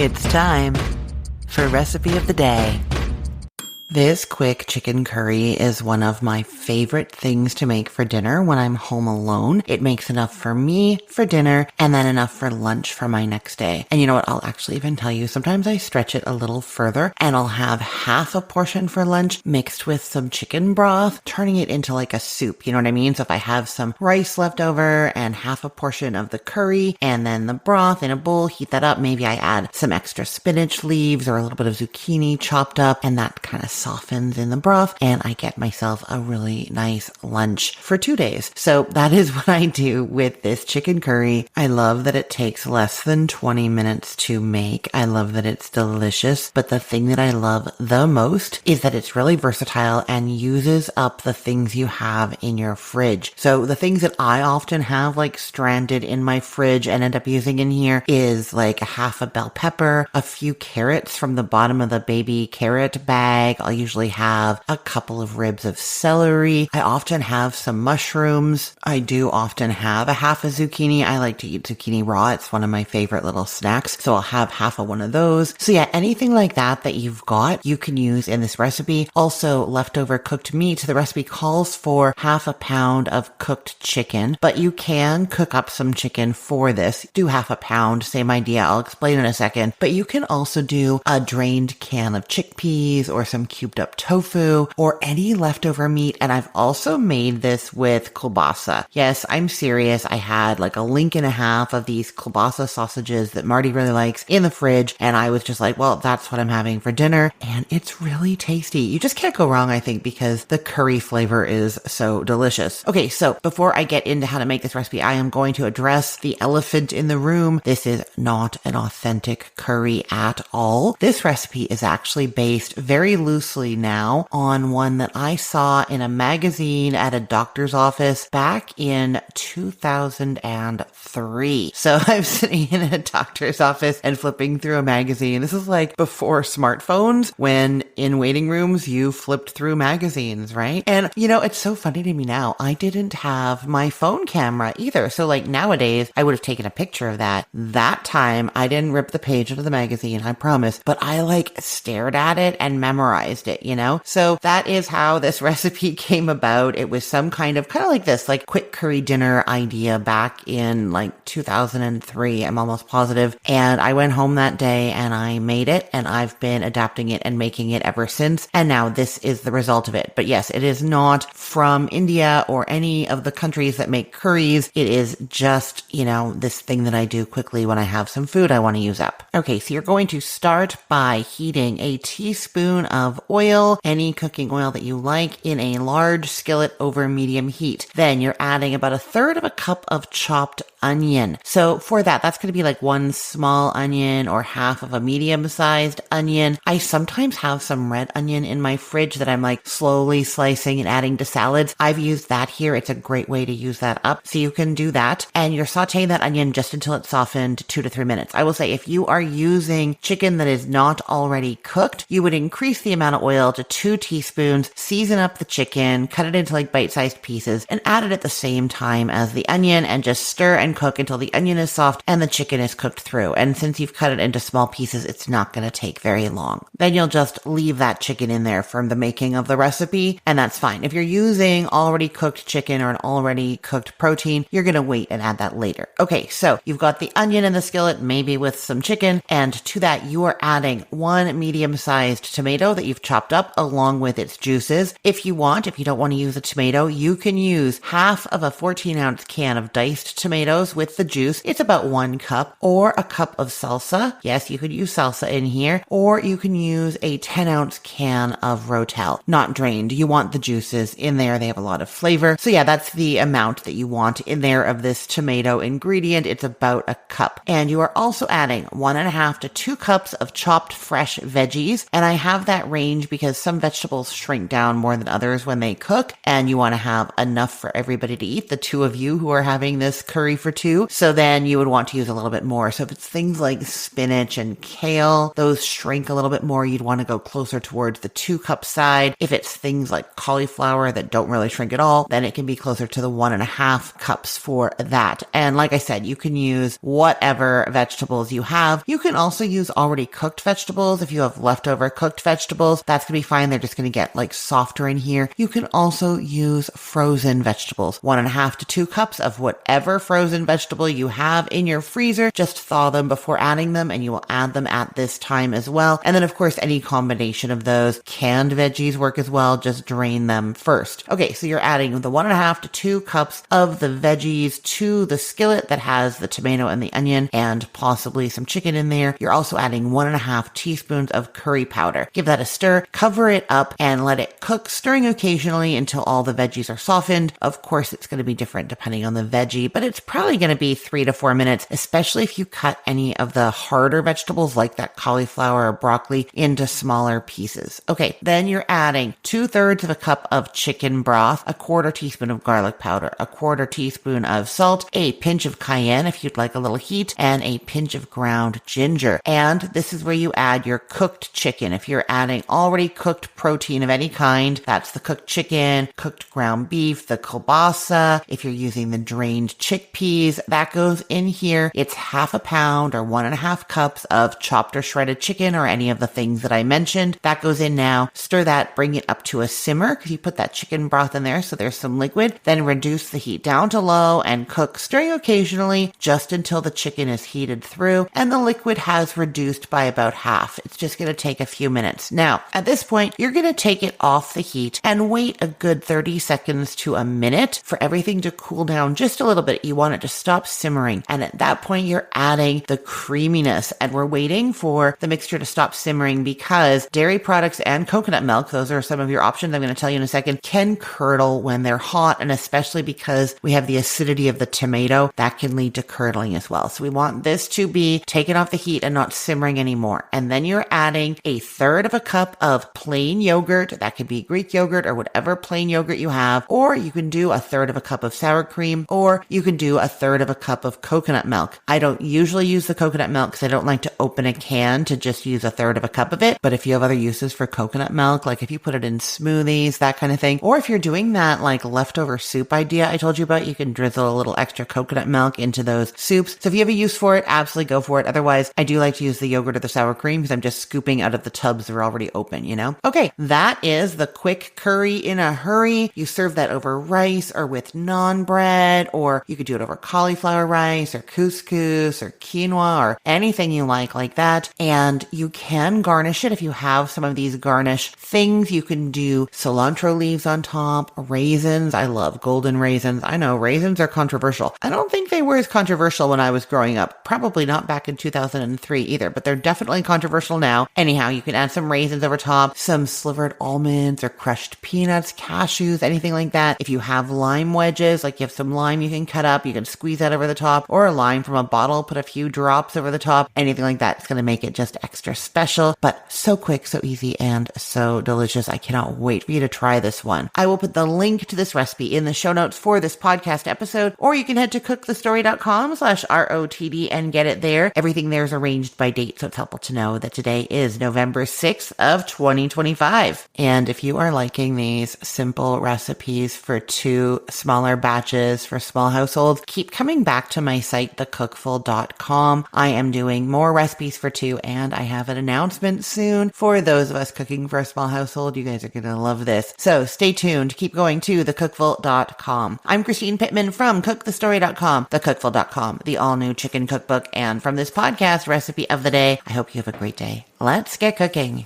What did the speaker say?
It's time for Recipe of the Day. This quick chicken curry is one of my favorite things to make for dinner when I'm home alone. It makes enough for me for dinner and then enough for lunch for my next day. And you know what? I'll actually even tell you, sometimes I stretch it a little further and I'll have half a portion for lunch mixed with some chicken broth, turning it into like a soup. You know what I mean? So if I have some rice left over and half a portion of the curry and then the broth in a bowl, heat that up. Maybe I add some extra spinach leaves or a little bit of zucchini chopped up, and that kind of softens in the broth, and I get myself a really nice lunch for 2 days. So that is what I do with this chicken curry. I love that it takes less than 20 minutes to make. I love that it's delicious, but the thing that I love the most is that it's really versatile and uses up the things you have in your fridge. So the things that I often have like stranded in my fridge and end up using in here is like a half a bell pepper, a few carrots from the bottom of the baby carrot bag. I'll usually have a couple of ribs of celery. I often have some mushrooms. I do often have a half a zucchini. I like to eat zucchini raw. It's one of my favorite little snacks. So I'll have half of one of those. So yeah, anything like that you've got, you can use in this recipe. Also, leftover cooked meat. The recipe calls for half a pound of cooked chicken, but you can cook up some chicken for this. Do half a pound, same idea. I'll explain in a second, but you can also do a drained can of chickpeas or some cubed up tofu or any leftover meat. And I've also made this with kielbasa. Yes, I'm serious. I had like a link and a half of these kielbasa sausages that Marty really likes in the fridge. And I was just like, well, that's what I'm having for dinner. And it's really tasty. You just can't go wrong, I think, because the curry flavor is so delicious. Okay, so before I get into how to make this recipe, I am going to address the elephant in the room. This is not an authentic curry at all. This recipe is actually based very loosely now on one that I saw in a magazine at a doctor's office back in 2003. So I'm sitting in a doctor's office and flipping through a magazine. This is like before smartphones, when in waiting rooms you flipped through magazines, right? And you know, it's so funny to me now. I didn't have my phone camera either. So like nowadays I would have taken a picture of that. That time I didn't rip the page out of the magazine, I promise, but I like stared at it and memorized it, you know? So that is how this recipe came about. It was some kind of like this, like quick curry dinner idea back in like 2003, I'm almost positive. And I went home that day and I made it, and I've been adapting it and making it ever since. And now this is the result of it. But yes, it is not from India or any of the countries that make curries. It is just, you know, this thing that I do quickly when I have some food I want to use up. Okay, so you're going to start by heating a teaspoon of oil, any cooking oil that you like, in a large skillet over medium heat. Then you're adding about 1/3 of a cup of chopped onion. So for that's going to be like one small onion or half of a medium-sized onion. I sometimes have some red onion in my fridge that I'm like slowly slicing and adding to salads. I've used that here. It's a great way to use that up. So you can do that. And you're sauteing that onion just until it's softened 2 to 3 minutes. I will say if you are using chicken that is not already cooked, you would increase the amount of oil to 2 teaspoons, season up the chicken, cut it into like bite-sized pieces, and add it at the same time as the onion, and just stir and cook until the onion is soft and the chicken is cooked through. And since you've cut it into small pieces, it's not going to take very long. Then you'll just leave that chicken in there from the making of the recipe, and that's fine. If you're using already cooked chicken or an already cooked protein, you're going to wait and add that later. Okay, so you've got the onion in the skillet, maybe with some chicken, and to that you are adding 1 medium-sized tomato that you've chopped up along with its juices. If you don't want to use a tomato, you can use half of a 14-ounce can of diced tomatoes with the juice. It's about 1 cup, or a cup of salsa. Yes, you could use salsa in here, or you can use a 10-ounce can of Rotel, not drained. You want the juices in there. They have a lot of flavor. So yeah, that's the amount that you want in there of this tomato ingredient. It's about a cup. And you are also adding 1.5 to 2 cups of chopped fresh veggies. And I have that range because some vegetables shrink down more than others when they cook, and you want to have enough for everybody to eat. The 2 of you who are having this curry for for two. So then you would want to use a little bit more. So if it's things like spinach and kale, those shrink a little bit more. You'd want to go closer towards the 2-cup side. If it's things like cauliflower that don't really shrink at all, then it can be closer to the 1.5 cups for that. And like I said, you can use whatever vegetables you have. You can also use already cooked vegetables. If you have leftover cooked vegetables, that's going to be fine. They're just going to get like softer in here. You can also use frozen vegetables, 1.5 to 2 cups of whatever frozen vegetable you have in your freezer. Just thaw them before adding them, and you will add them at this time as well. And then of course, any combination of those. Canned veggies work as well. Just drain them first. Okay, so you're adding the 1.5 to 2 cups of the veggies to the skillet that has the tomato and the onion and possibly some chicken in there. You're also adding 1.5 teaspoons of curry powder. Give that a stir, cover it up, and let it cook, stirring occasionally until all the veggies are softened. Of course, it's going to be different depending on the veggie, but it's probably going to be 3 to 4 minutes, especially if you cut any of the harder vegetables like that cauliflower or broccoli into smaller pieces. Okay, then you're adding 2/3 of a cup of chicken broth, a 1/4 teaspoon of garlic powder, a 1/4 teaspoon of salt, a pinch of cayenne if you'd like a little heat, and a pinch of ground ginger. And this is where you add your cooked chicken. If you're adding already cooked protein of any kind, that's the cooked chicken, cooked ground beef, the kielbasa. If you're using the drained chickpeas, that goes in here. It's 1/2 pound or 1.5 cups of chopped or shredded chicken or any of the things that I mentioned. That goes in now. Stir that, bring it up to a simmer because you put that chicken broth in there so there's some liquid. Then reduce the heat down to low and cook, stirring occasionally just until the chicken is heated through and the liquid has reduced by about half. It's just going to take a few minutes. Now, at this point, you're going to take it off the heat and wait a good 30 seconds to a minute for everything to cool down just a little bit. You want it to stop simmering. And at that point, you're adding the creaminess. And we're waiting for the mixture to stop simmering because dairy products and coconut milk, those are some of your options I'm going to tell you in a second, can curdle when they're hot. And especially because we have the acidity of the tomato, that can lead to curdling as well. So we want this to be taken off the heat and not simmering anymore. And then you're adding 1/3 of a cup of plain yogurt. That could be Greek yogurt or whatever plain yogurt you have. Or you can do 1/3 of a cup of sour cream, or you can do 1/3 of a cup of coconut milk. I don't usually use the coconut milk because I don't like to open a can to just use 1/3 of a cup of it. But if you have other uses for coconut milk, like if you put it in smoothies, that kind of thing, or if you're doing that like leftover soup idea I told you about, you can drizzle a little extra coconut milk into those soups. So if you have a use for it, absolutely go for it. Otherwise, I do like to use the yogurt or the sour cream because I'm just scooping out of the tubs that are already open, you know? Okay, that is the quick curry in a hurry. You serve that over rice or with naan bread, or you could do it over cauliflower rice or couscous or quinoa or anything you like that. And you can garnish it if you have some of these garnish things. You can do cilantro leaves on top, raisins. I love golden raisins. I know raisins are controversial. I don't think they were as controversial when I was growing up. Probably not back in 2003 either, but they're definitely controversial now. Anyhow, you can add some raisins over top, some slivered almonds or crushed peanuts, cashews, anything like that. If you have lime wedges, like you have some lime you can cut up, you can squeeze that over the top, or a lime from a bottle, put a few drops over the top, anything like that. It's going to make it just extra special, but so quick, so easy, and so delicious. I cannot wait for you to try this one. I will put the link to this recipe in the show notes for this podcast episode, or you can head to cookthestory.com/ROTD and get it there. Everything there is arranged by date, so it's helpful to know that today is November 6th of 2025. And if you are liking these simple recipes for 2 smaller batches for small households, keep coming back to my site, thecookful.com. I am doing more recipes for 2, and I have an announcement soon for those of us cooking for a small household. You guys are going to love this. So stay tuned. Keep going to thecookful.com. I'm Christine Pittman from cookthestory.com, thecookful.com, the all-new chicken cookbook, and from this podcast, recipe of the day. I hope you have a great day. Let's get cooking.